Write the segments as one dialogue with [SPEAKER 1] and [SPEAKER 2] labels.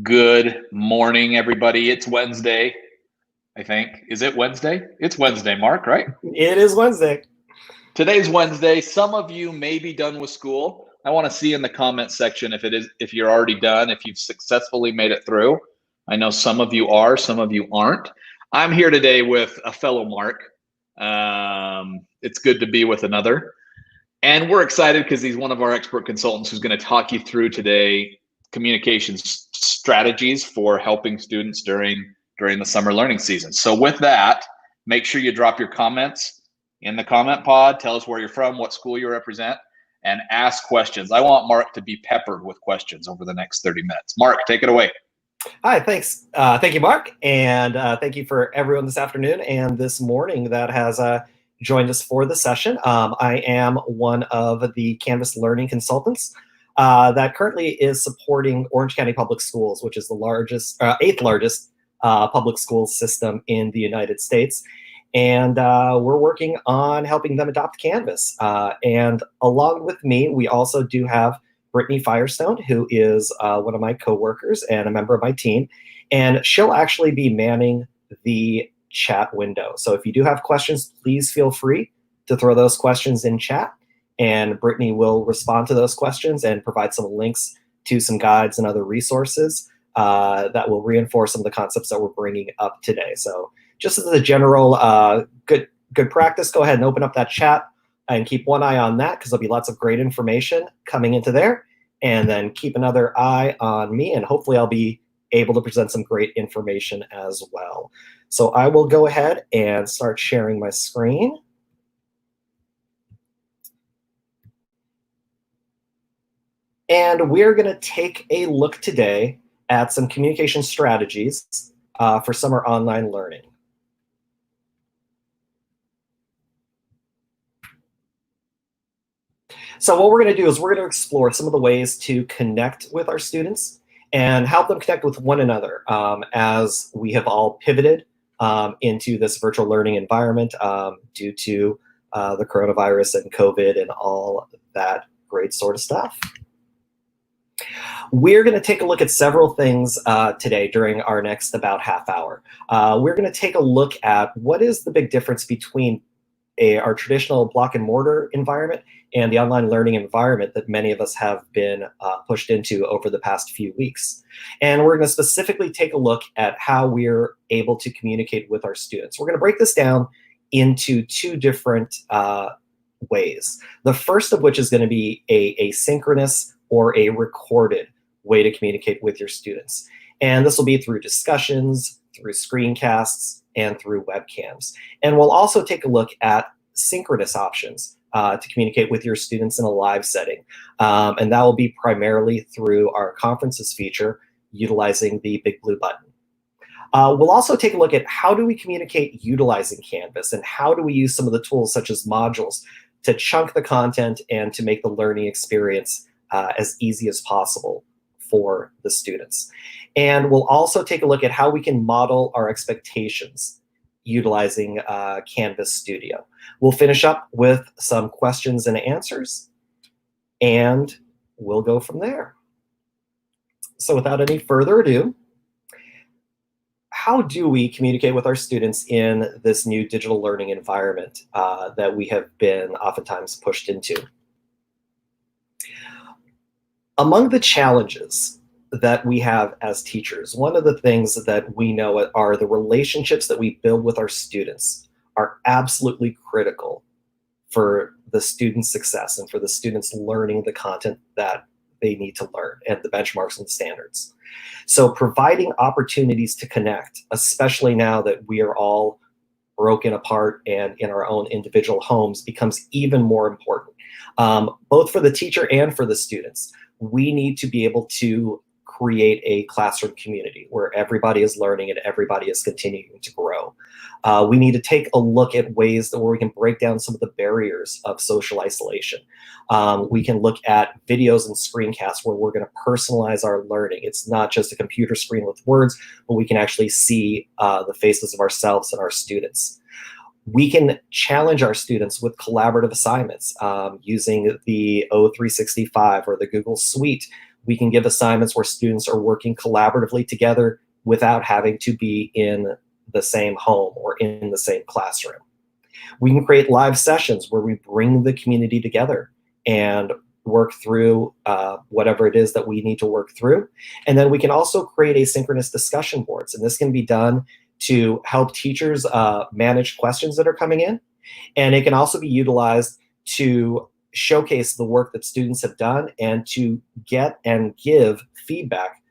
[SPEAKER 1] Good morning, everybody. It's Wednesday, I think. Is it Wednesday? It's Wednesday, Mark, right?
[SPEAKER 2] It is Wednesday.
[SPEAKER 1] Today's Wednesday. Some of you may be done with school. I want to see in the comment section if you're already done, if you've successfully made it through. I know some of you are, some of you aren't. I'm here today with a fellow Mark. It's good to be with another. And we're excited because he's one of our expert consultants who's going to talk you through today communications strategies for helping students during the summer learning season. So with that, make sure you drop your comments in the comment pod. Tell us where you're from, what school you represent, and ask questions. I want Mark to be peppered with questions over the next 30 minutes. Mark, take it away.
[SPEAKER 2] Hi, thanks. Thank you, Mark. And thank you for everyone this afternoon and this morning that has joined us for the session. I am one of the Canvas Learning Consultants that currently is supporting Orange County Public Schools, which is the eighth largest public school system in the United States. And we're working on helping them adopt Canvas. And along with me, we also do have Brittany Firestone, who is one of my coworkers and a member of my team. And she'll actually be manning the chat window. So if you do have questions, please feel free to throw those questions in chat. And Brittany will respond to those questions and provide some links to some guides and other resources that will reinforce some of the concepts that we're bringing up today. So just as a general good practice, go ahead and open up that chat and keep one eye on that because there'll be lots of great information coming into there. And then keep another eye on me, and hopefully I'll be able to present some great information as well. So I will go ahead and start sharing my screen. And we're going to take a look today at some communication strategies for summer online learning. So what we're going to do is we're going to explore some of the ways to connect with our students and help them connect with one another as we have all pivoted into this virtual learning environment due to the coronavirus and COVID and all that great sort of stuff. We're going to take a look at several things today during our next about half hour. We're going to take a look at what is the big difference between our traditional block and mortar environment and the online learning environment that many of us have been pushed into over the past few weeks. And we're going to specifically take a look at how we're able to communicate with our students. We're going to break this down into two different ways. The first of which is going to be a asynchronous or a recorded way to communicate with your students. And this will be through discussions, through screencasts, and through webcams. And we'll also take a look at synchronous options to communicate with your students in a live setting. And that will be primarily through our conferences feature utilizing the big blue button. We'll also take a look at how do we communicate utilizing Canvas and how do we use some of the tools such as modules to chunk the content and to make the learning experience as easy as possible for the students. And we'll also take a look at how we can model our expectations utilizing Canvas Studio. We'll finish up with some questions and answers, and we'll go from there. So without any further ado, how do we communicate with our students in this new digital learning environment that we have been oftentimes pushed into? Among the challenges that we have as teachers, one of the things that we know are the relationships that we build with our students are absolutely critical for the student's success and for the students learning the content that they need to learn and the benchmarks and standards. So providing opportunities to connect, especially now that we are all broken apart and in our own individual homes, becomes even more important, both for the teacher and for the students. We need to be able to create a classroom community where everybody is learning and everybody is continuing to grow. We need to take a look at ways where we can break down some of the barriers of social isolation. We can look at videos and screencasts where we're going to personalize our learning. It's not just a computer screen with words, but we can actually see the faces of ourselves and our students. We can challenge our students with collaborative assignments using the O365 or the Google Suite, We can give assignments where students are working collaboratively together without having to be in the same home or in the same classroom. We can create live sessions where we bring the community together and work through whatever it is that we need to work through. And then we can also create asynchronous discussion boards. And this can be done to help teachers manage questions that are coming in. And it can also be utilized to showcase the work that students have done and to get and give feedback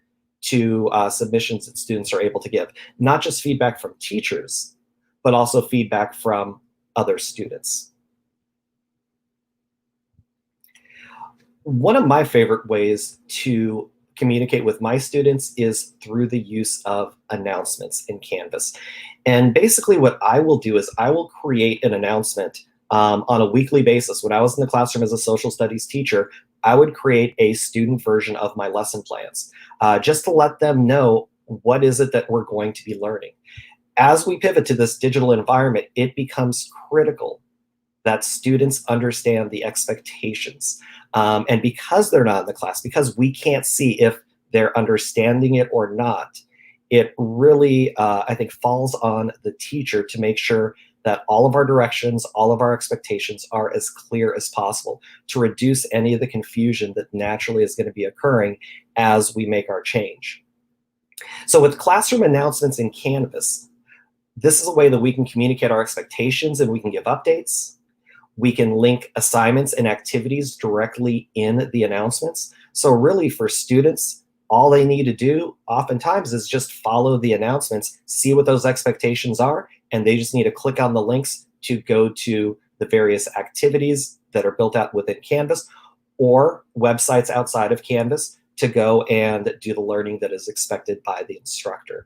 [SPEAKER 2] to submissions that students are able to give. Not just feedback from teachers, but also feedback from other students. One of my favorite ways to communicate with my students is through the use of announcements in Canvas. And basically what I will do is I will create an announcement on a weekly basis. When I was in the classroom as a social studies teacher, I would create a student version of my lesson plans just to let them know what is it that we're going to be learning. As we pivot to this digital environment, it becomes critical that students understand the expectations. And because they're not in the class, because we can't see if they're understanding it or not, it really, I think, falls on the teacher to make sure that all of our directions, all of our expectations are as clear as possible to reduce any of the confusion that naturally is going to be occurring as we make our change. So with classroom announcements in Canvas, this is a way that we can communicate our expectations and we can give updates. We can link assignments and activities directly in the announcements. So really for students, all they need to do oftentimes is just follow the announcements, see what those expectations are, and they just need to click on the links to go to the various activities that are built out within Canvas or websites outside of Canvas to go and do the learning that is expected by the instructor.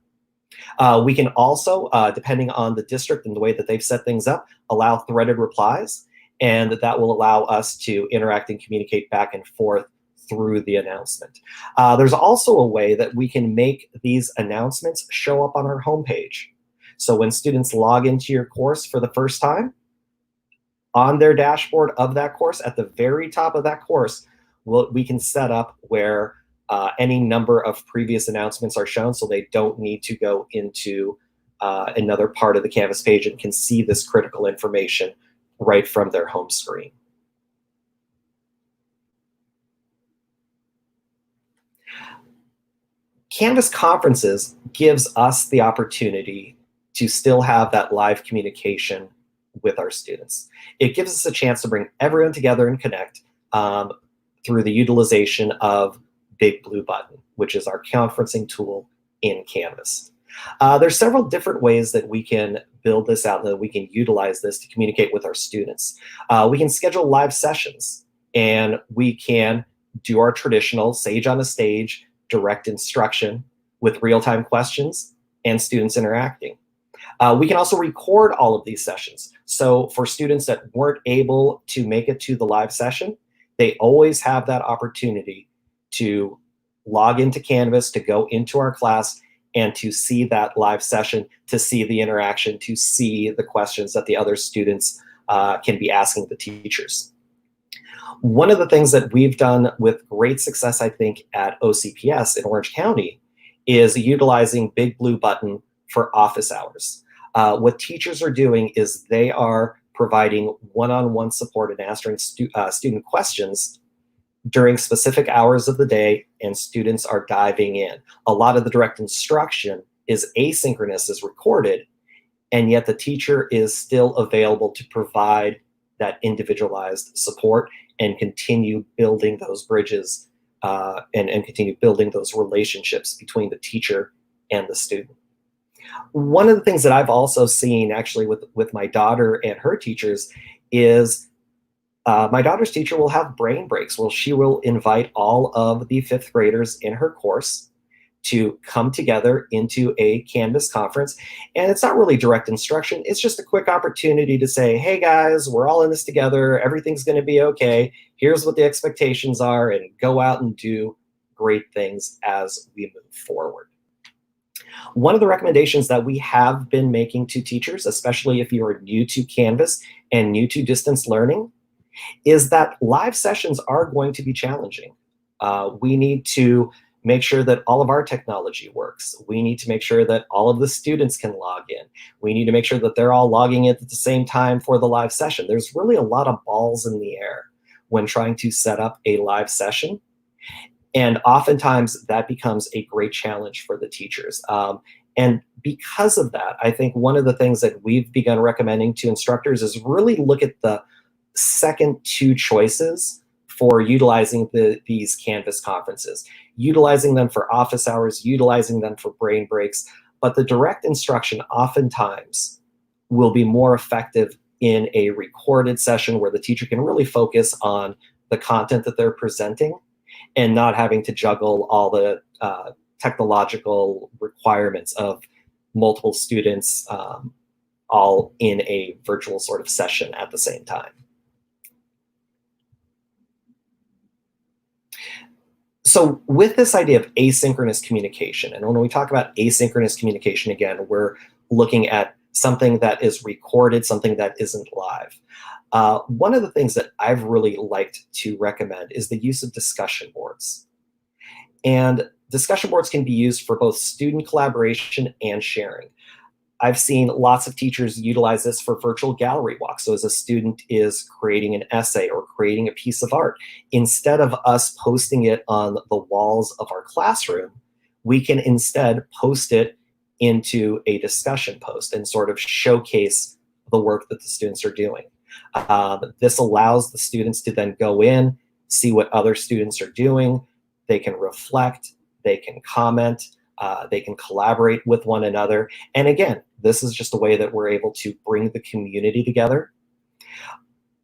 [SPEAKER 2] We can also, depending on the district and the way that they've set things up, allow threaded replies, and that will allow us to interact and communicate back and forth through the announcement. There's also a way that we can make these announcements show up on our homepage. So when students log into your course for the first time, on their dashboard of that course, at the very top of that course, we can set up where any number of previous announcements are shown, so they don't need to go into another part of the Canvas page and can see this critical information right from their home screen. Canvas Conferences gives us the opportunity to still have that live communication with our students. It gives us a chance to bring everyone together and connect through the utilization of Big Blue Button, which is our conferencing tool in Canvas. There's several different ways that we can build this out, that we can utilize this to communicate with our students. We can schedule live sessions, and we can do our traditional Sage on a Stage direct instruction with real-time questions and students interacting. We can also record all of these sessions. So for students that weren't able to make it to the live session, they always have that opportunity to log into Canvas, to go into our class, and to see that live session, to see the interaction, to see the questions that the other students can be asking the teachers. One of the things that we've done with great success, I think, at OCPS in Orange County is utilizing Big Blue Button for office hours. What teachers are doing is they are providing one-on-one support and answering student questions during specific hours of the day, and students are diving in. A lot of the direct instruction is asynchronous, is recorded, and yet the teacher is still available to provide that individualized support and continue building those bridges and continue building those relationships between the teacher and the student. One of the things that I've also seen actually with my daughter and her teachers is my daughter's teacher will have brain breaks. Well, she will invite all of the fifth graders in her course to come together into a Canvas conference. And it's not really direct instruction. It's just a quick opportunity to say, hey guys, we're all in this together. Everything's going to be okay. Here's what the expectations are, and go out and do great things as we move forward. One of the recommendations that we have been making to teachers, especially if you are new to Canvas and new to distance learning, is that live sessions are going to be challenging. We need to make sure that all of our technology works. We need to make sure that all of the students can log in. We need to make sure that they're all logging in at the same time for the live session. There's really a lot of balls in the air when trying to set up a live session. And oftentimes that becomes a great challenge for the teachers. And because of that, I think one of the things that we've begun recommending to instructors is really look at the second two choices for utilizing these Canvas conferences, utilizing them for office hours, utilizing them for brain breaks. But the direct instruction oftentimes will be more effective in a recorded session where the teacher can really focus on the content that they're presenting and not having to juggle all the technological requirements of multiple students all in a virtual sort of session at the same time. So with this idea of asynchronous communication, and when we talk about asynchronous communication, again, we're looking at something that is recorded, something that isn't live. One of the things that I've really liked to recommend is the use of discussion boards. And discussion boards can be used for both student collaboration and sharing. I've seen lots of teachers utilize this for virtual gallery walks. So as a student is creating an essay or creating a piece of art, instead of us posting it on the walls of our classroom, we can instead post it into a discussion post and sort of showcase the work that the students are doing. This allows the students to then go in, see what other students are doing. They can reflect, they can comment, they can collaborate with one another. And again, this is just a way that we're able to bring the community together.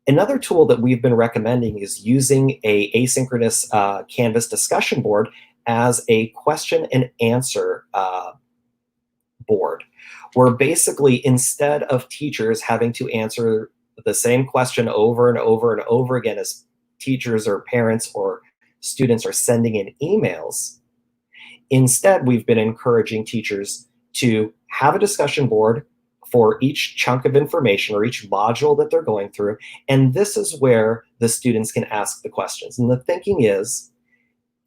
[SPEAKER 2] Another tool that we've been recommending is using a asynchronous Canvas discussion board as a question and answer board, where basically instead of teachers having to answer the same question over and over and over again as teachers or parents or students are sending in emails, instead we've been encouraging teachers to have a discussion board for each chunk of information or each module that they're going through. And this is where the students can ask the questions. And the thinking is,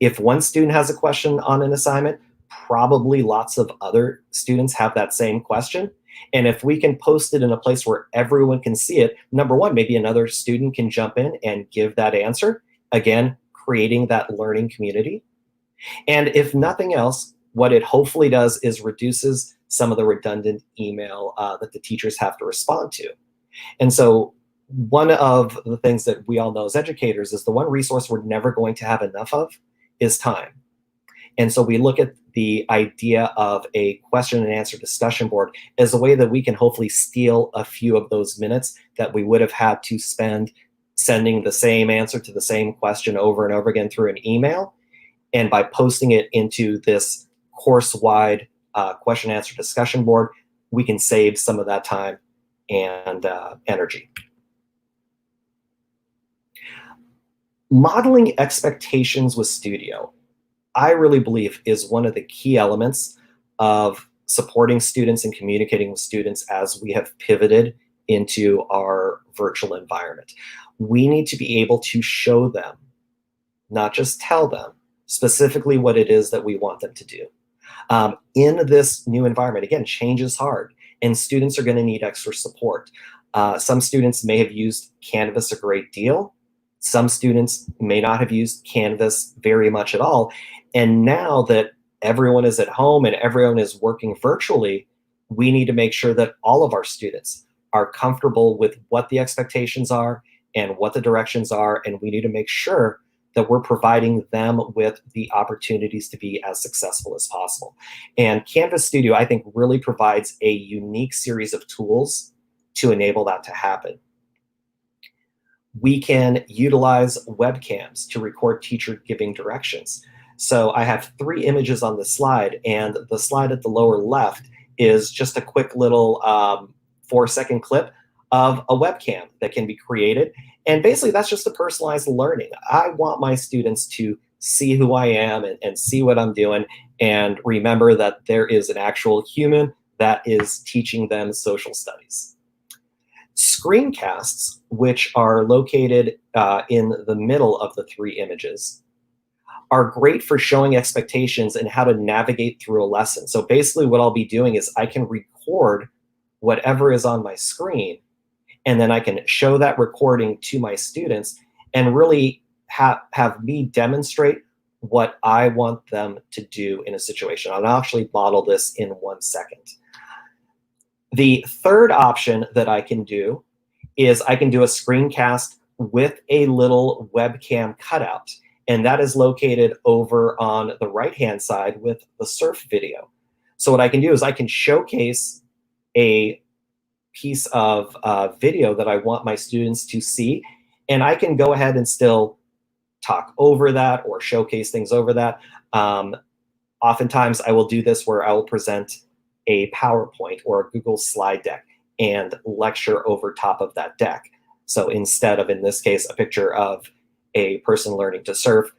[SPEAKER 2] if one student has a question on an assignment, probably lots of other students have that same question. And if we can post it in a place where everyone can see it, number one, maybe another student can jump in and give that answer. Again, creating that learning community. And if nothing else, what it hopefully does is reduces some of the redundant email that the teachers have to respond to. And so one of the things that we all know as educators is the one resource we're never going to have enough of is time. And so we look at the idea of a question and answer discussion board as a way that we can hopefully steal a few of those minutes that we would have had to spend sending the same answer to the same question over and over again through an email. And by posting it into this course-wide question and answer discussion board, we can save some of that time and energy. Modeling expectations with Studio, I really believe, is one of the key elements of supporting students and communicating with students as we have pivoted into our virtual environment. We need to be able to show them, not just tell them, specifically what it is that we want them to do. In this new environment, again, change is hard, and students are going to need extra support. Some students may have used Canvas a great deal. Some students may not have used Canvas very much at all. And now that everyone is at home and everyone is working virtually, we need to make sure that all of our students are comfortable with what the expectations are and what the directions are, and we need to make sure that we're providing them with the opportunities to be as successful as possible. And Canvas Studio, I think, really provides a unique series of tools to enable that to happen. We can utilize webcams to record teacher giving directions. So I have 3 images on the slide, and the slide at the lower left is just a quick little 4-second clip of a webcam that can be created. And basically that's just a personalized learning. I want my students to see who I am and see what I'm doing and remember that there is an actual human that is teaching them social studies. Screencasts, which are located in the middle of the 3 images, are great for showing expectations and how to navigate through a lesson. So basically what I'll be doing is I can record whatever is on my screen, and then I can show that recording to my students and really have me demonstrate what I want them to do in a situation. I'll actually model this in 1 second. The third option that I can do is I can do a screencast with a little webcam cutout, and that is located over on the right-hand side with the surf video. So what I can do is I can showcase a piece of video that I want my students to see, and I can go ahead and still talk over that or showcase things over that. Oftentimes I will do this where I will present a PowerPoint or a Google slide deck and lecture over top of that deck. So instead of, in this case, a picture of a person learning to surf,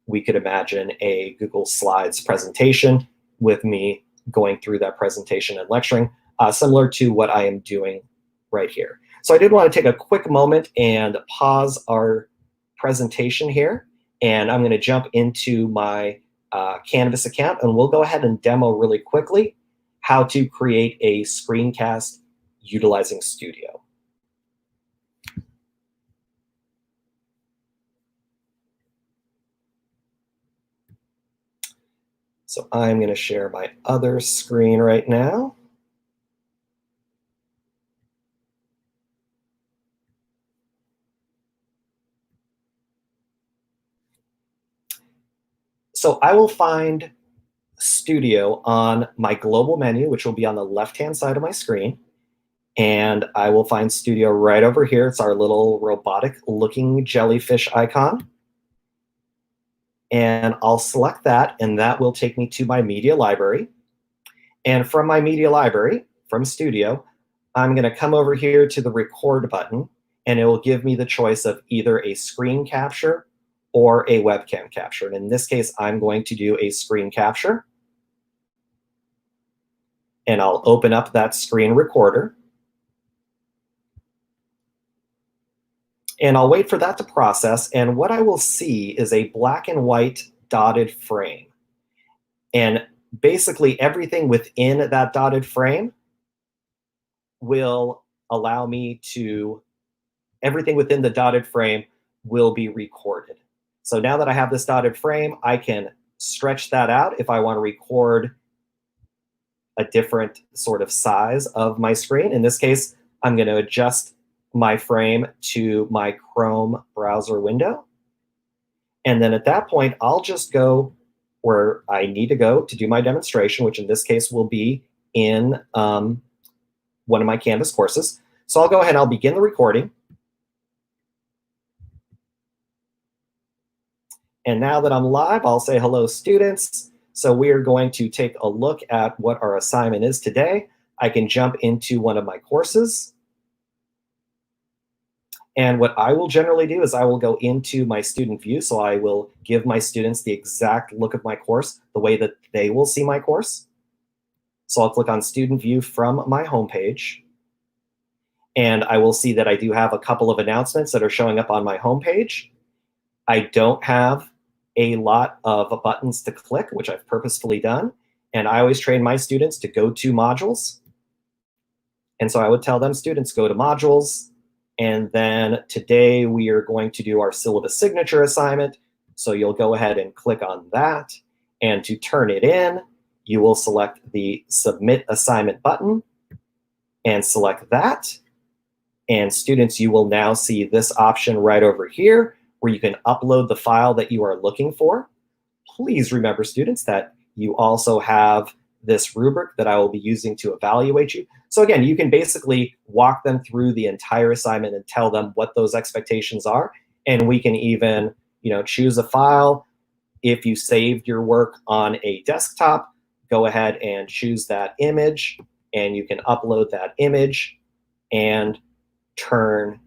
[SPEAKER 2] we could imagine a Google Slides presentation with me going through that presentation and lecturing, similar to what I am doing right here. So I did want to take a quick moment and pause our presentation here, and I'm going to jump into my Canvas account, and we'll go ahead and demo really quickly how to create a screencast utilizing Studio. So I'm going to share my other screen right now. So I will find Studio on my global menu, which will be on the left-hand side of my screen. And I will find Studio right over here. It's our little robotic-looking jellyfish icon. And I'll select that, and that will take me to my media library. And from my media library, from Studio, I'm going to come over here to the record button, and it will give me the choice of either a screen capture or a webcam capture. And in this case, I'm going to do a screen capture. And I'll open up that screen recorder. And I'll wait for that to process. And what I will see is a black and white dotted frame. And basically everything within that dotted frame will allow me to, everything within the dotted frame will be recorded. So now that I have this dotted frame, I can stretch that out if I want to record a different sort of size of my screen. In this case, I'm going to adjust my frame to my Chrome browser window. And then at that point, I'll just go where I need to go to do my demonstration, which in this case will be in one of my Canvas courses. So I'll go ahead and I'll begin the recording. And now that I'm live, I'll say hello, students. So we are going to take a look at what our assignment is today. I can jump into one of my courses. And what I will generally do is I will go into my student view. So I will give my students the exact look of my course, the way that they will see my course. So I'll click on student view from my homepage. And I will see that I do have a couple of announcements that are showing up on my homepage. I don't have a lot of buttons to click, which I've purposefully done. And I always train my students to go to modules. And so I would tell them, students, go to modules. And then today we are going to do our syllabus signature assignment. So you'll go ahead and click on that. And to turn it in, you will select the submit assignment button and select that. And students, you will now see this option right over here where you can upload the file that you are looking for. Please remember, students, that you also have this rubric that I will be using to evaluate you. So again, you can basically walk them through the entire assignment and tell them what those expectations are. And we can even, choose a file. If you saved your work on a desktop, go ahead and choose that image, and you can upload that image and turn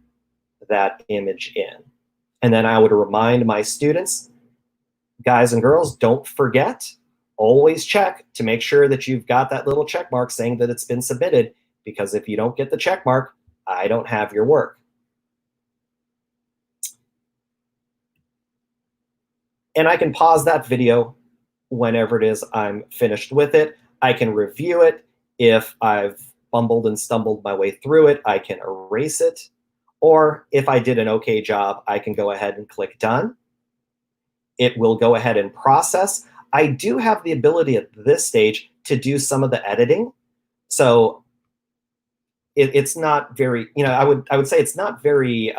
[SPEAKER 2] that image in. And then I would remind my students, guys and girls, don't forget, always check to make sure that you've got that little check mark saying that it's been submitted, because if you don't get the check mark, I don't have your work. And I can pause that video whenever it is I'm finished with it. I can review it. If I've fumbled and stumbled my way through it, I can erase it. Or if I did an okay job, I can go ahead and click done. It will go ahead and process. I do have the ability at this stage to do some of the editing. So it's not very, I would say it's not very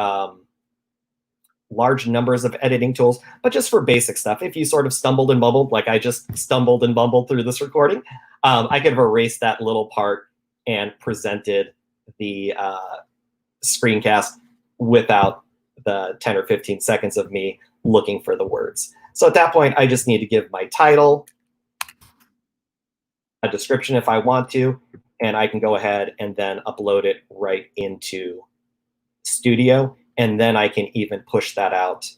[SPEAKER 2] large numbers of editing tools, but just for basic stuff. If you sort of stumbled and bumbled, like I just stumbled and bumbled through this recording, I could have erased that little part and presented the screencast without the 10 or 15 seconds of me looking for the words. So at that point, I just need to give my title, a description if I want to, and I can go ahead and then upload it right into Studio. And then I can even push that out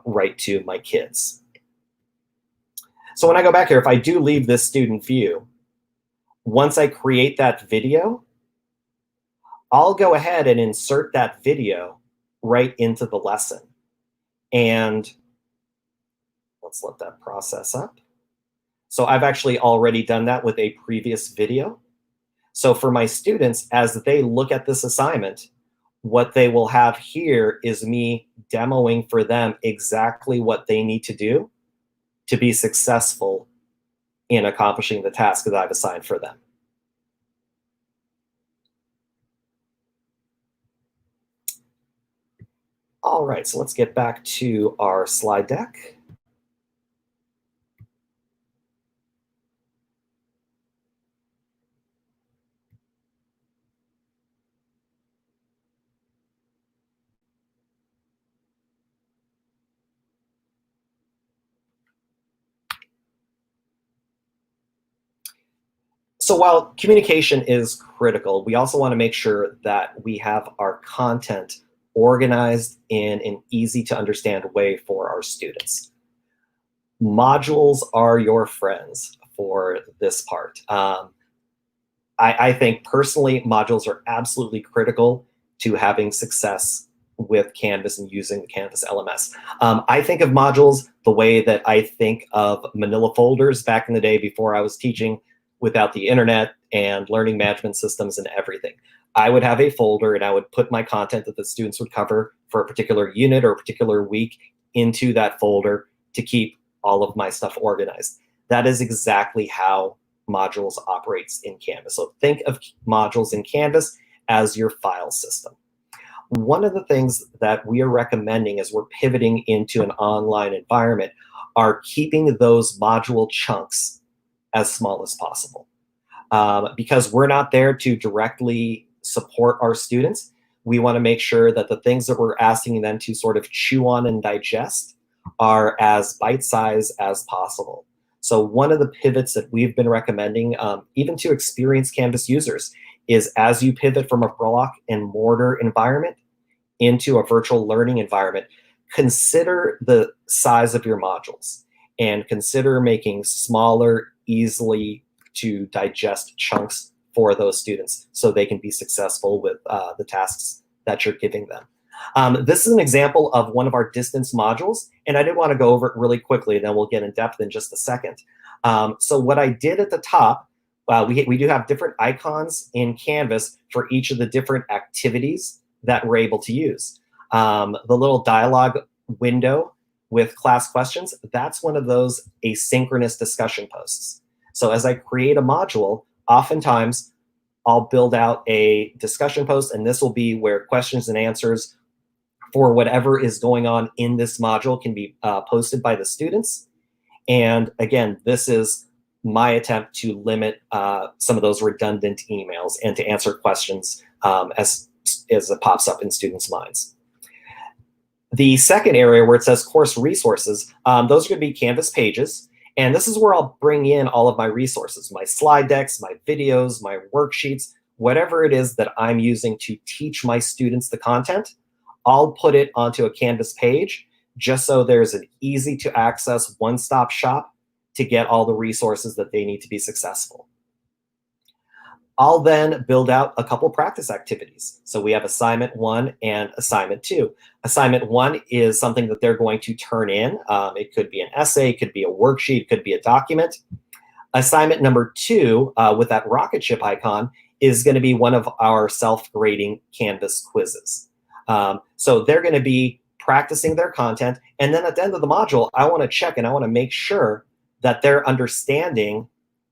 [SPEAKER 2] right to my kids. So when I go back here, if I do leave this student view, once I create that video, I'll go ahead and insert that video right into the lesson. And let's let that process up. So I've actually already done that with a previous video. So for my students, as they look at this assignment, what they will have here is me demoing for them exactly what they need to do to be successful in accomplishing the task that I've assigned for them. All right, so let's get back to our slide deck. So while communication is critical, we also want to make sure that we have our content organized in an easy to understand way for our students. Modules are your friends for this part. I think personally, modules are absolutely critical to having success with Canvas and using the Canvas LMS. I think of modules the way that I think of manila folders back in the day before I was teaching without the internet and learning management systems and everything. I would have a folder and I would put my content that the students would cover for a particular unit or a particular week into that folder to keep all of my stuff organized. That is exactly how modules operates in Canvas. So think of modules in Canvas as your file system. One of the things that we are recommending as we're pivoting into an online environment are keeping those module chunks as small as possible. Because we're not there to directly support our students, we want to make sure that the things that we're asking them to sort of chew on and digest are as bite-sized as possible. So one of the pivots that we've been recommending, even to experienced Canvas users, is as you pivot from a block and mortar environment into a virtual learning environment, consider the size of your modules and consider making smaller, easily to digest chunks for those students so they can be successful with the tasks that you're giving them. This is an example of one of our distance modules, and I did want to go over it really quickly, and then we'll get in depth in just a second. So what I did at the top, we do have different icons in Canvas for each of the different activities that we're able to use. The little dialogue window with class questions, that's one of those asynchronous discussion posts. So as I create a module, oftentimes I'll build out a discussion post, and this will be where questions and answers for whatever is going on in this module can be posted by the students. And again, this is my attempt to limit some of those redundant emails and to answer questions as it pops up in students' minds. The second area where it says course resources, those are going to be Canvas pages. And this is where I'll bring in all of my resources, my slide decks, my videos, my worksheets, whatever it is that I'm using to teach my students the content. I'll put it onto a Canvas page just so there's an easy to access one-stop shop to get all the resources that they need to be successful. I'll then build out a couple practice activities. So we have assignment 1 and assignment 2. Assignment 1 is something that they're going to turn in. It could be an essay, it could be a worksheet, it could be a document. Assignment number 2, with that rocket ship icon, is going to be one of our self-grading Canvas quizzes. So they're going to be practicing their content, and then at the end of the module, I want to check and I want to make sure that they're understanding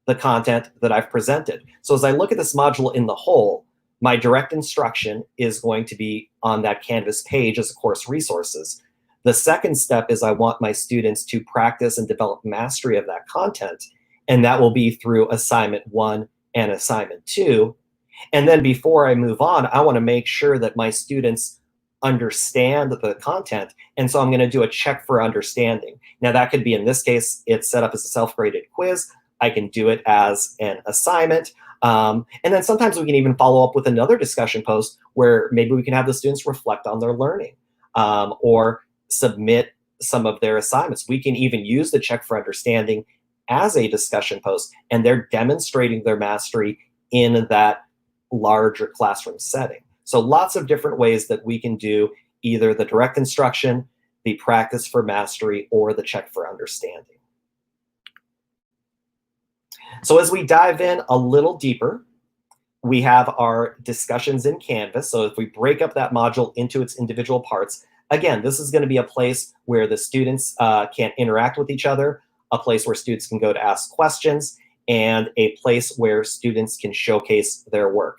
[SPEAKER 2] the content that I've presented. So as I look at this module in the whole, my direct instruction is going to be on that Canvas page as a course resources. The second step is I want my students to practice and develop mastery of that content, and that will be through assignment 1 and assignment 2. And then before I move on, I want to make sure that my students understand the content, and so I'm going to do a check for understanding. Now that could be, in this case, it's set up as a self-graded quiz. I can do it as an assignment. And then sometimes we can even follow up with another discussion post where maybe we can have the students reflect on their learning, or submit some of their assignments. We can even use the check for understanding as a discussion post, and they're demonstrating their mastery in that larger classroom setting. So lots of different ways that we can do either the direct instruction, the practice for mastery, or the check for understanding. So as we dive in a little deeper, we have our discussions in Canvas. So if we break up that module into its individual parts, again, this is going to be a place where the students can interact with each other, a place where students can go to ask questions, and a place where students can showcase their work.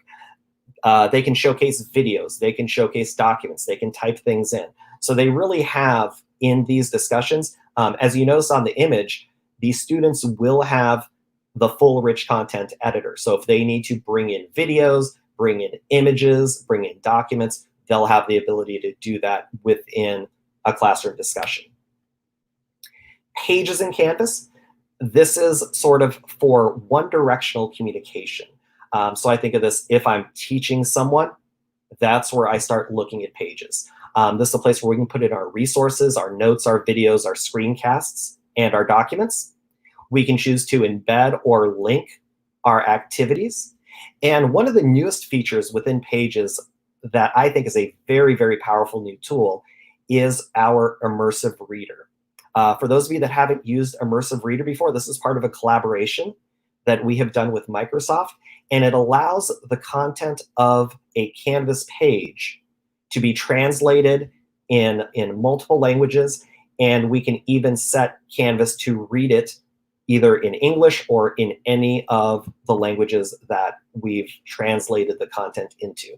[SPEAKER 2] They can showcase videos, they can showcase documents, they can type things in. So they really have, in these discussions, as you notice on the image, these students will have the full rich content editor. So if they need to bring in videos, bring in images, bring in documents, they'll have the ability to do that within a classroom discussion. Pages in Canvas, this is sort of for one-directional communication. So I think of this, if I'm teaching someone, that's where I start looking at pages. This is a place where we can put in our resources, our notes, our videos, our screencasts, and our documents. We can choose to embed or link our activities. And one of the newest features within Pages that I think is a very, very powerful new tool is our Immersive Reader. For those of you that haven't used Immersive Reader before, this is part of a collaboration that we have done with Microsoft, and it allows the content of a Canvas page to be translated in multiple languages, and we can even set Canvas to read it either in English or in any of the languages that we've translated the content into.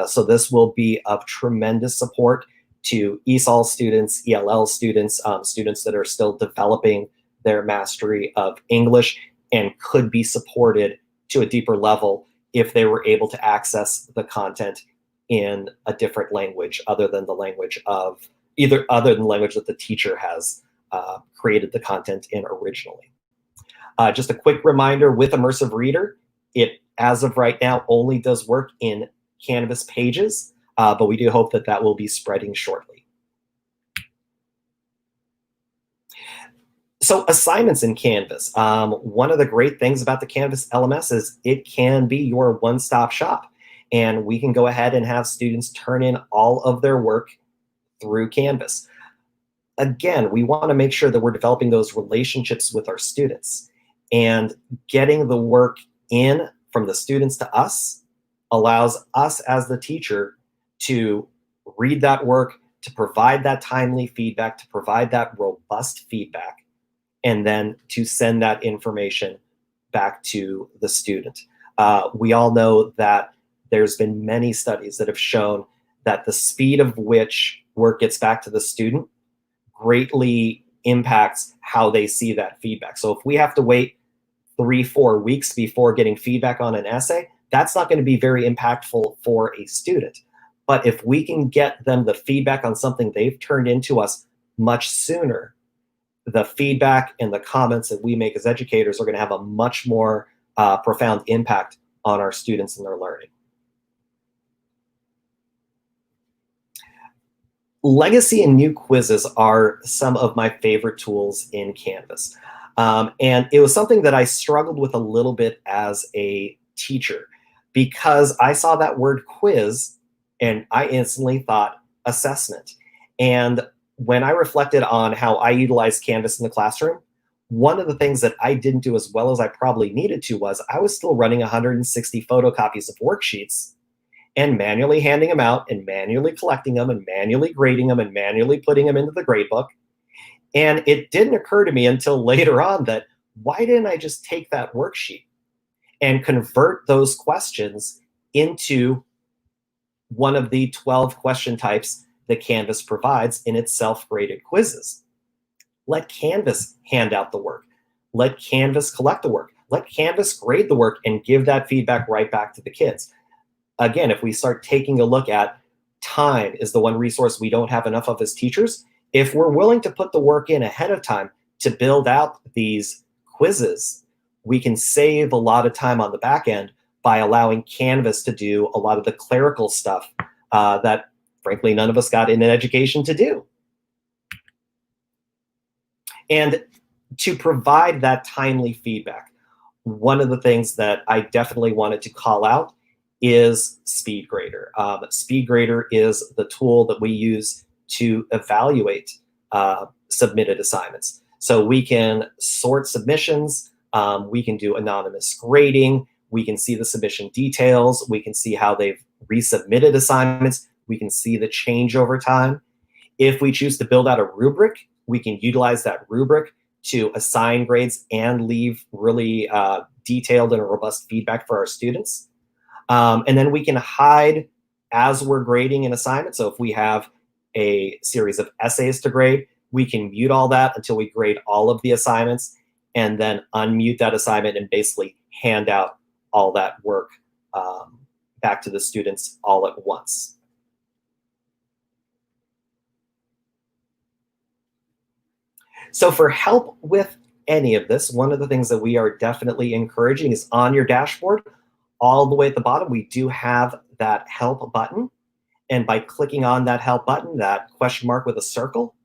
[SPEAKER 2] So this will be of tremendous support to ESOL students, ELL students, students that are still developing their mastery of English, and could be supported to a deeper level if they were able to access the content in a different language other than the language of other than the language that the teacher has created the content in originally. Just a quick reminder, with Immersive Reader, it, as of right now, only does work in Canvas pages, but we do hope that that will be spreading shortly. So assignments in Canvas. One of the great things about the Canvas LMS is it can be your one-stop shop, and we can go ahead and have students turn in all of their work through Canvas. Again, we want to make sure that we're developing those relationships with our students, and getting the work in from the students to us allows us as the teacher to read that work, to provide that timely feedback, to provide that robust feedback, and then to send that information back to the student. We all know that there's been many studies that have shown that the speed of which work gets back to the student greatly impacts how they see that feedback. So if we have to wait 3-4 weeks before getting feedback on an essay, that's not going to be very impactful for a student. But if we can get them the feedback on something they've turned into us much sooner, the feedback and the comments that we make as educators are going to have a much more profound impact on our students and their learning. Legacy and new quizzes are some of my favorite tools in Canvas. And it was something that I struggled with a little bit as a teacher. because I saw that word quiz and I instantly thought assessment. And when I reflected on how I utilized Canvas in the classroom, one of the things that I didn't do as well as I probably needed to was I was still running 160 photocopies of worksheets and manually handing them out and manually collecting them and manually grading them and manually putting them into the gradebook. And it didn't occur to me until later on that why didn't I just take that worksheet and convert those questions into one of the 12 question types that Canvas provides in its self-graded quizzes? Let Canvas hand out the work. Let Canvas collect the work. Let Canvas grade the work and give that feedback right back to the kids. Again, if we start taking a look at time is the one resource we don't have enough of as teachers, if we're willing to put the work in ahead of time to build out these quizzes, we can save a lot of time on the back end by allowing Canvas to do a lot of the clerical stuff that, frankly, none of us got in an education to do. And to provide that timely feedback, one of the things that I definitely wanted to call out is SpeedGrader. SpeedGrader is the tool that we use to evaluate submitted assignments. So we can sort submissions, we can do anonymous grading, we can see the submission details, we can see how they've resubmitted assignments, we can see the change over time. If we choose to build out a rubric, we can utilize that rubric to assign grades and leave really detailed and robust feedback for our students. And then we can hide as we're grading an assignment. So if we have a series of essays to grade, we can mute all that until we grade all of the assignments and then unmute that assignment and basically hand out all that work back to the students all at once. So for help with any of this, one of the things that we are definitely encouraging is on your dashboard, all the way at the bottom, we do have that help button. And by clicking on that help button, that question mark with a circle,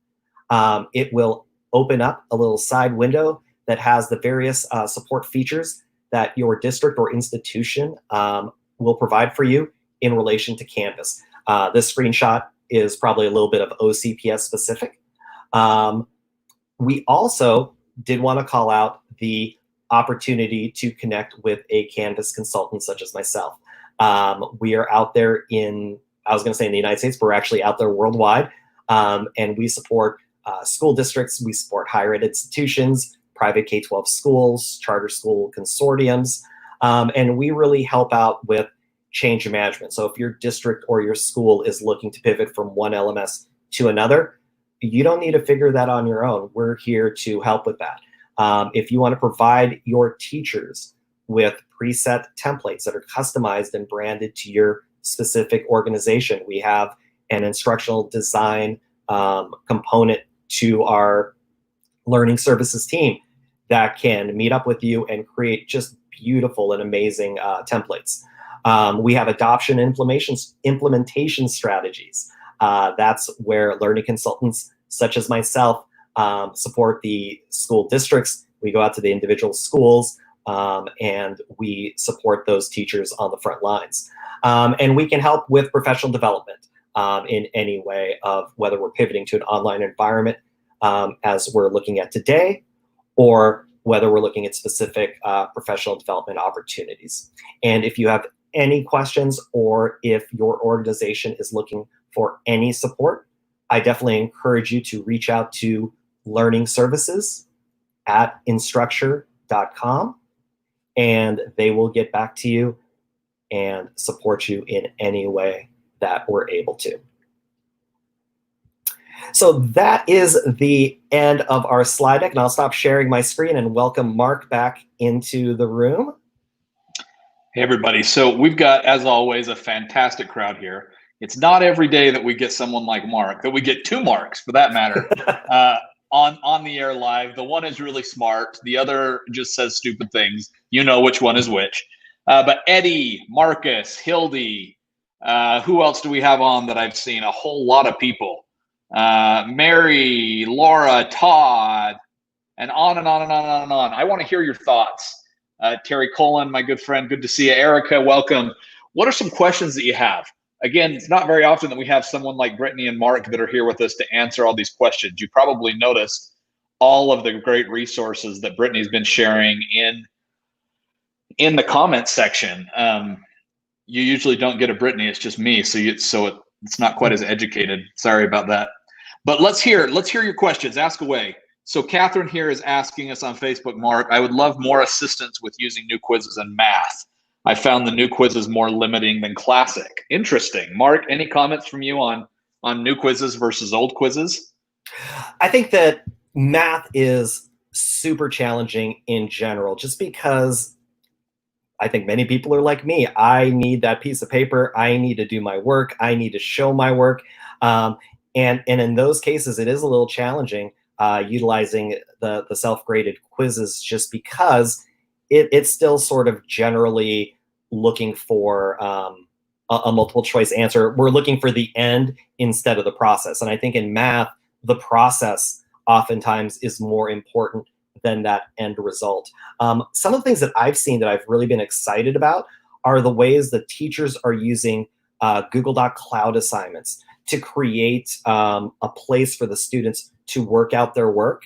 [SPEAKER 2] it will open up a little side window that has the various support features that your district or institution will provide for you in relation to Canvas. This screenshot is probably a little bit of OCPS specific. We also did want to call out the opportunity to connect with a Canvas consultant such as myself. We are out there in, I was going to say in the United States, but we're actually out there worldwide. And we support school districts, we support higher ed institutions, private K-12 schools, charter school consortiums, and we really help out with change management. So if your district or your school is looking to pivot from one LMS to another, you don't need to figure that on your own. We're here to help with that. If you want to provide your teachers with preset templates that are customized and branded to your specific organization, we have an instructional design component to our learning services team that can meet up with you and create just beautiful and amazing templates. We have adoption implementation strategies. That's where learning consultants such as myself support the school districts. We go out to the individual schools and we support those teachers on the front lines. And we can help with professional development in any way of whether we're pivoting to an online environment as we're looking at today, or whether we're looking at specific professional development opportunities. And if you have any questions or if your organization is looking for any support, I definitely encourage you to reach out to Learning Services at instructure.com, and they will get back to you and support you in any way that we're able to. So that is the end of our slide deck, and I'll stop sharing my screen and welcome Mark back into the room.
[SPEAKER 1] Hey, everybody. So we've got, as always, a fantastic crowd here. It's not every day that we get someone like Mark, that we get two Marks for that matter, on the air live. The one is really smart. The other just says stupid things. You know which one is which. But Eddie, Marcus, Hildy, who else do we have on that I've seen? A whole lot of people. Mary, Laura, Todd, and on and on and on and on and on. I want to hear your thoughts. Terry Colin, my good friend, good to see you. Erica, welcome. What are some questions that you have? Again, it's not very often that we have someone like Brittany and Mark that are here with us to answer all these questions. You probably noticed all of the great resources that Brittany's been sharing in the comments section. You usually don't get a Brittany, it's just me, so it's not quite as educated. Sorry about that. But let's hear your questions. Ask away. So Catherine here is asking us on Facebook, Mark, I would love more assistance with using new quizzes in math. I found the new quizzes more limiting than classic. Interesting. Mark, any comments from you on new quizzes versus old quizzes?
[SPEAKER 2] I think that math is super challenging in general, just because I think many people are like me. I need that piece of paper. I need to do my work. I need to show my work. And in those cases, it is a little challenging utilizing the self-graded quizzes, just because it's still sort of generally looking for a multiple choice answer. We're looking for the end instead of the process. And I think in math, the process oftentimes is more important than that end result. Some of the things that I've seen that I've really been excited about are the ways that teachers are using Google Doc Cloud assignments to create a place for the students to work out their work.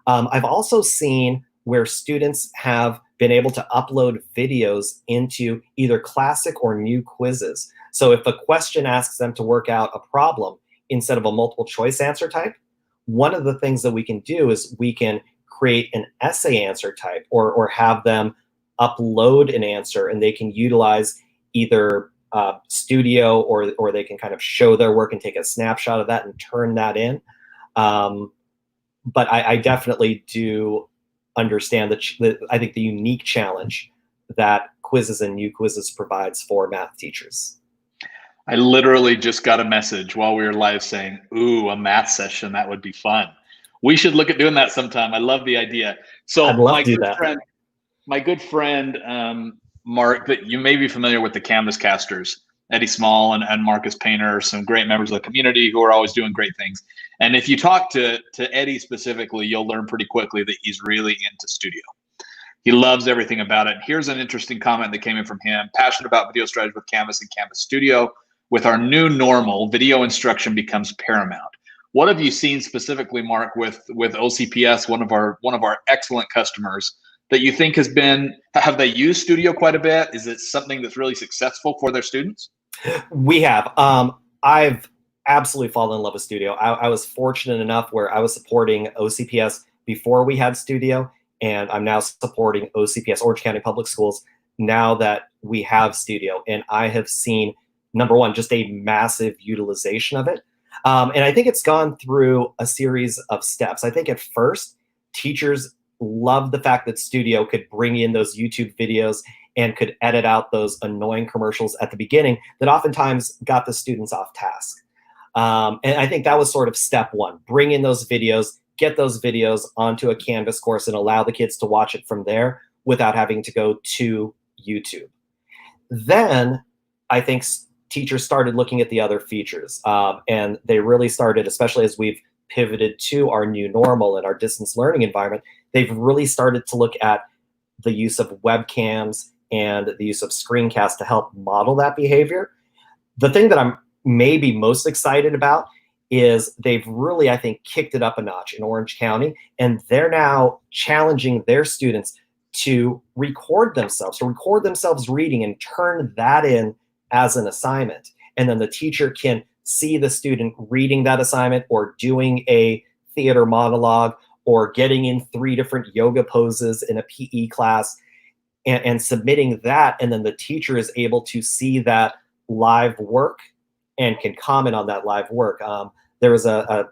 [SPEAKER 2] I've also seen where students have been able to upload videos into either classic or new quizzes. So if a question asks them to work out a problem instead of a multiple choice answer type, one of the things that we can do is we can create an essay answer type, or have them upload an answer, and they can utilize either Studio, or they can kind of show their work and take a snapshot of that and turn that in. But I definitely do understand that I think the unique challenge that quizzes and new quizzes provides for math teachers.
[SPEAKER 1] I literally just got a message while we were live saying, ooh, a math session, that would be fun. We should look at doing that sometime. I love the idea. So
[SPEAKER 2] I'd love to do that.
[SPEAKER 1] My good friend, Mark, that you may be familiar with the Canvas casters, Eddie Small and Marcus Painter, some great members of the community who are always doing great things. And if you talk to Eddie specifically, you'll learn pretty quickly that he's really into Studio. He loves everything about it. Here's an interesting comment that came in from him. Passionate about video strategy with Canvas and Canvas Studio. With our new normal, video instruction becomes paramount. What have you seen specifically, Mark, with OCPS, one of our excellent customers, that you think have they used Studio quite a bit? Is it something that's really successful for their students?
[SPEAKER 2] We have. I've absolutely fallen in love with Studio. I was fortunate enough where I was supporting OCPS before we had Studio, and I'm now supporting OCPS, Orange County Public Schools, now that we have Studio. And I have seen, number one, just a massive utilization of it. And I think it's gone through a series of steps. I think at first, teachers loved the fact that Studio could bring in those YouTube videos and could edit out those annoying commercials at the beginning that oftentimes got the students off task. And I think that was sort of step one: bring in those videos, get those videos onto a Canvas course, and allow the kids to watch it from there without having to go to YouTube. Then I think teachers started looking at the other features, and they really started, especially as we've pivoted to our new normal and our distance learning environment, they've really started to look at the use of webcams and the use of screencasts to help model that behavior. The thing that I'm maybe most excited about is they've really, I think, kicked it up a notch in Orange County, and they're now challenging their students to record themselves reading and turn that in as an assignment. And then the teacher can see the student reading that assignment, or doing a theater monologue, or getting in 3 different yoga poses in a PE class, and submitting that. And then the teacher is able to see that live work and can comment on that live work. There was a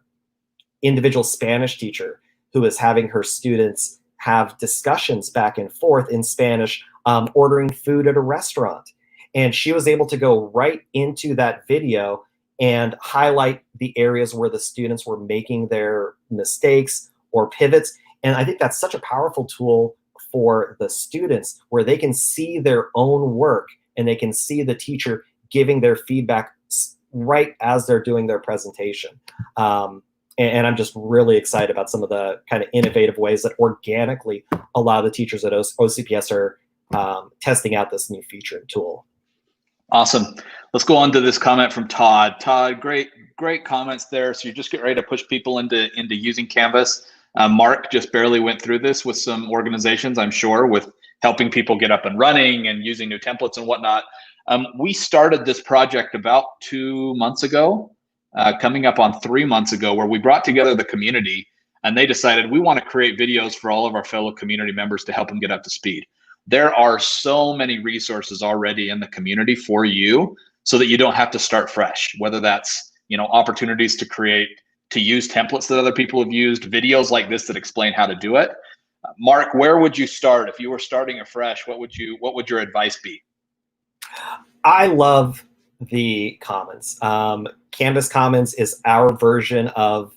[SPEAKER 2] individual Spanish teacher who was having her students have discussions back and forth in Spanish, ordering food at a restaurant. And she was able to go right into that video and highlight the areas where the students were making their mistakes or pivots. And I think that's such a powerful tool for the students, where they can see their own work and they can see the teacher giving their feedback right as they're doing their presentation. And I'm just really excited about some of the kind of innovative ways that organically allow the teachers at OCPS are testing out this new feature and tool.
[SPEAKER 1] Awesome. Let's go on to this comment from Todd. Todd, great comments there. So you're just getting ready to push people into using Canvas. Mark just barely went through this with some organizations, I'm sure, with helping people get up and running and using new templates and whatnot. We started this project about 2 months ago, coming up on 3 months ago, where we brought together the community and they decided we want to create videos for all of our fellow community members to help them get up to speed. There are so many resources already in the community for you so that you don't have to start fresh, whether that's, opportunities to use templates that other people have used, videos like this that explain how to do it. Mark, where would you start if you were starting afresh? What would your advice be?
[SPEAKER 2] I love the Commons. Canvas Commons is our version of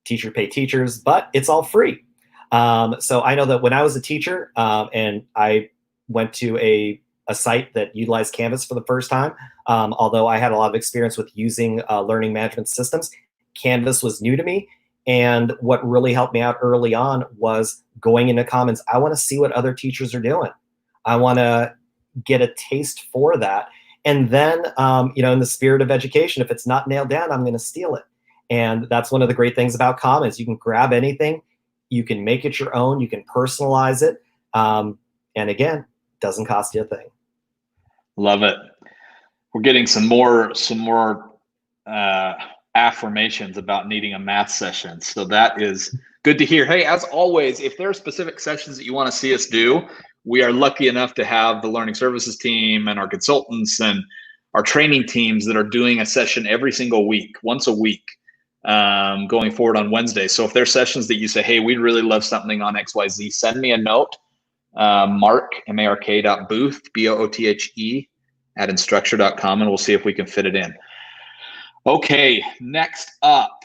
[SPEAKER 2] Teacher Pay Teachers, but it's all free. So I know that when I was a teacher and I went to a site that utilized Canvas for the first time, although I had a lot of experience with using learning management systems, Canvas was new to me. And what really helped me out early on was going into Commons. I want to see what other teachers are doing. I want to get a taste for that. And then, in the spirit of education, if it's not nailed down, I'm going to steal it. And that's one of the great things about Commons. You can grab anything. You can make it your own. You can personalize it. And again, doesn't cost you a thing.
[SPEAKER 1] Love it. We're getting some more affirmations about needing a math session. So that is good to hear. Hey, as always, if there are specific sessions that you want to see us do, we are lucky enough to have the learning services team and our consultants and our training teams that are doing a session every single week, once a week. Going forward on Wednesday. So if there's sessions that you say, hey, we'd really love something on XYZ, send me a note, mark, mark.booth, BOOTHE, @instructure.com, and we'll see if we can fit it in. Okay, next up,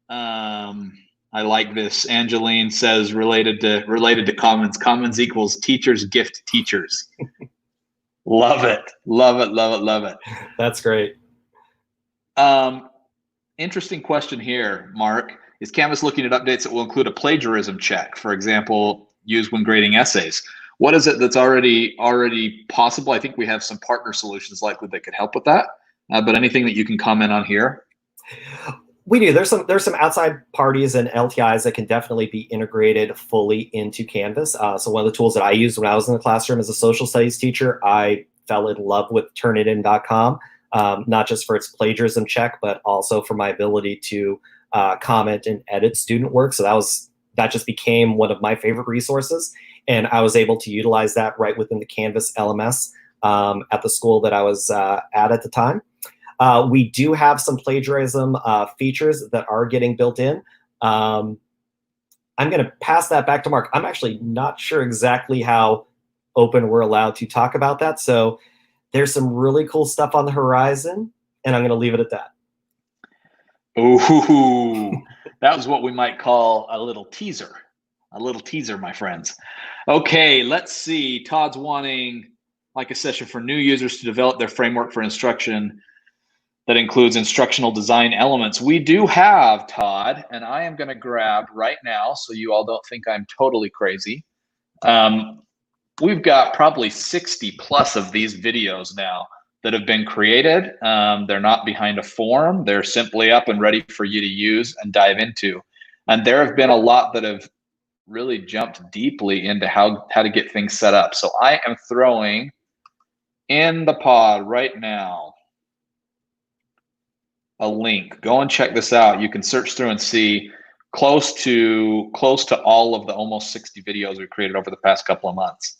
[SPEAKER 1] I like this. Angeline says related to Commons. Commons equals teachers gift teachers. Love it. Love it. Love it. Love it.
[SPEAKER 2] That's great.
[SPEAKER 1] Interesting question here, Mark. Is Canvas looking at updates that will include a plagiarism check, for example, used when grading essays? What is it that's already possible? I think we have some partner solutions likely that could help with that. But anything that you can comment on here?
[SPEAKER 2] We do. There's some outside parties and LTIs that can definitely be integrated fully into Canvas. So one of the tools that I used when I was in the classroom as a social studies teacher, I fell in love with turnitin.com. Not just for its plagiarism check, but also for my ability to comment and edit student work. So that just became one of my favorite resources. And I was able to utilize that right within the Canvas LMS at the school that I was at the time. We do have some plagiarism features that are getting built in. I'm going to pass that back to Mark. I'm actually not sure exactly how open we're allowed to talk about that. So there's some really cool stuff on the horizon, and I'm going to leave it at that.
[SPEAKER 1] Ooh, that was what we might call a little teaser. A little teaser, my friends. Okay, let's see. Todd's wanting like a session for new users to develop their framework for instruction that includes instructional design elements. We do have, Todd, and I am going to grab right now so you all don't think I'm totally crazy. We've got probably 60 plus of these videos now that have been created. They're not behind a form. They're simply up and ready for you to use and dive into. And there have been a lot that have really jumped deeply into how to get things set up. So I am throwing in the pod right now a link. Go and check this out. You can search through and see close to all of the almost 60 videos we created over the past couple of months.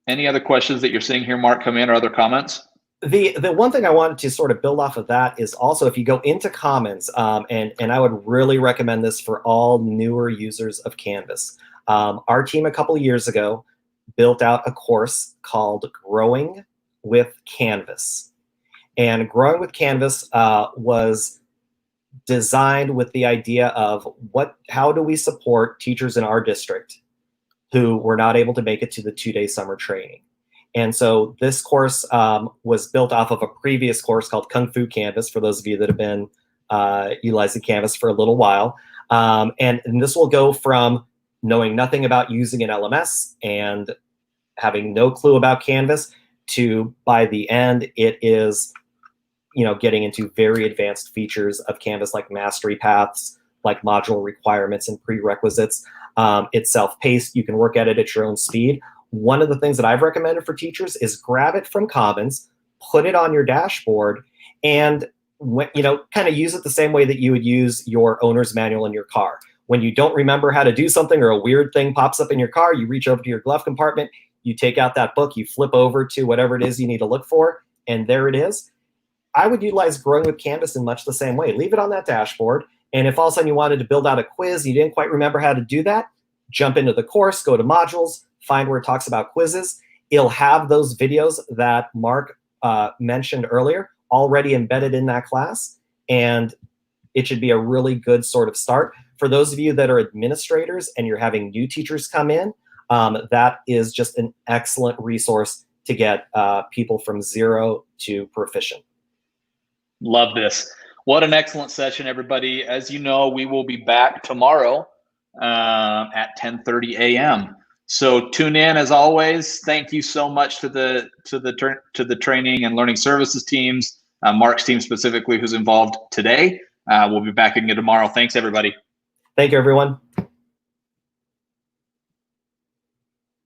[SPEAKER 1] Any other questions that you're seeing here, Mark, come in, or other comments?
[SPEAKER 2] The one thing I wanted to sort of build off of that is also if you go into Commons, and I would really recommend this for all newer users of Canvas. Our team a couple of years ago built out a course called Growing with Canvas. And Growing with Canvas was designed with the idea of how do we support teachers in our district who were not able to make it to the 2-day summer training. And so this course was built off of a previous course called Kung Fu Canvas, for those of you that have been utilizing Canvas for a little while. And this will go from knowing nothing about using an LMS and having no clue about Canvas, to by the end it is, getting into very advanced features of Canvas, like mastery paths, like module requirements and prerequisites. It's self-paced. You can work at it at your own speed. One of the things that I've recommended for teachers is grab it from Commons, put it on your dashboard, and kind of use it the same way that you would use your owner's manual in your car. When you don't remember how to do something, or a weird thing pops up in your car, you reach over to your glove compartment, you take out that book, you flip over to whatever it is you need to look for, and there it is. I would utilize Growing with Canvas in much the same way. Leave it on that dashboard, and if all of a sudden you wanted to build out a quiz, you didn't quite remember how to do that, jump into the course, go to modules, find where it talks about quizzes. It'll have those videos that Mark mentioned earlier already embedded in that class, and it should be a really good sort of start. For those of you that are administrators and you're having new teachers come in, that is just an excellent resource to get people from 0 to proficient.
[SPEAKER 1] Love this. What an excellent session, everybody. As you know, we will be back tomorrow at 10:30 a.m. So tune in as always. Thank you so much to the training and learning services teams, Mark's team specifically, who's involved today. We'll be back again tomorrow. Thanks, everybody.
[SPEAKER 2] Thank you, everyone.